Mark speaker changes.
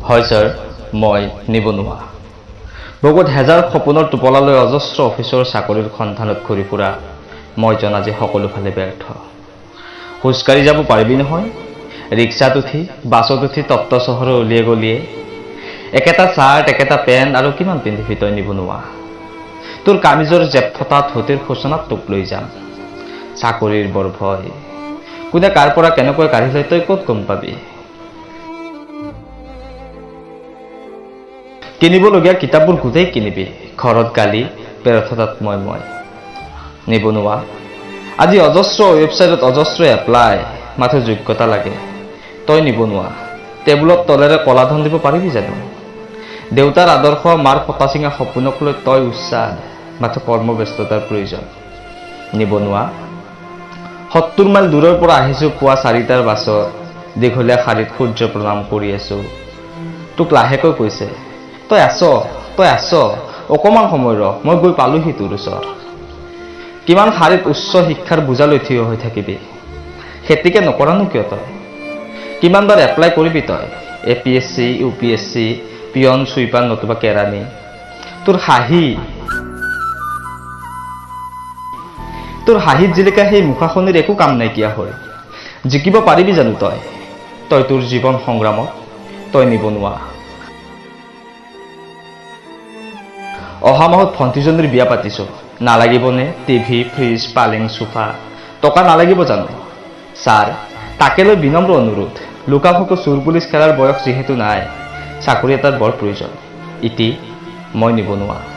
Speaker 1: হয় ছাৰ, মই নিবনুৱা। বহুত হেজাৰ সপোনৰ টোপলালৈ অজস্ৰ অফিচৰ চাকৰিৰ সন্ধানত ঘূৰি ফুৰা মই জন আজি সকলোফালে ব্যৰ্থ। খোজকাঢ়ি যাব পাৰিবি নহয়? ৰিক্সাত উঠি, বাছত উঠি তপ্ত চহৰৰ উলিয়ে গলিয়ে একেটা চাৰ্ট, একেটা পেণ্ট আৰু কিমান পিন্ধিবি তই নিবনুৱা? তোৰ কামিজৰ জেপ ফটা ধুতিৰ সূচনাত তোক লৈ যাম। চাকৰিৰ বৰ ভয়, কোনে কাৰ পৰা কেনেকৈ কাঢ়ি লয় তই ক'ত গম পাবি? কিনিবলগীয়া কিতাপবোৰ গোটেই কিনিবি, ঘৰত গালি, ব্যৰ্থতাত মই নিবনুৱা। আজি অজস্ৰ ৱেবছাইটত অজস্ৰ এপ্লাই, মাথো যোগ্যতা লাগে। তই নিবনুৱা, টেবুলত তলেৰে কলাধন দিব পাৰিবি জানো? দেউতাৰ আদৰ্শ, মাৰ ফটা চিঙা সপোনক লৈ তই উচ্চাদ, মাথো কৰ্মব্যস্ততাৰ প্ৰয়োজন। নিবনুৱা, ৭০ মাইল দূৰৰ পৰা আহিছোঁ পুৱা ৪টাৰ বাছত, দীঘলীয়া শাৰীত সূৰ্য প্ৰণাম কৰি আছোঁ। তোক লাহেকৈ কৈছে, তই আছ, অকণমান সময় ৰ, মই গৈ পালোহি তোৰ ওচৰ। কিমান শাৰীত উচ্চ শিক্ষাৰ বোজা লৈ থিয় হৈ থাকিবি? খেতিকে নকৰানো কিয় তই? কিমানবাৰ এপ্লাই কৰিবি তই? APSC, UPSC, পিয়ন, চুইপাৰ নতুবা কেৰাণী। তোৰ হাঁহিত জিলিকা সেই মুখাখনিৰ একো কাম নাইকিয়া হয়। জিকিব পাৰিবি জানো তই? তই তোৰ জীৱন সংগ্ৰামত, তই নিবনুৱা। অহা মাহত ভণ্টিজনীৰ বিয়া পাতিছোঁ, নালাগিবনে টিভি, ফ্ৰিজ, পালেং, সোফা? টকা নালাগিব জানো? ছাৰ, তাকে লৈ বিনম্ৰ অনুৰোধ, লুকা-ভাকু, চোৰ পুলিচ খেলাৰ বয়স যিহেতু নাই, চাকৰি এটাৰ বৰ প্ৰয়োজন। ইতি মই নিবনুৱা।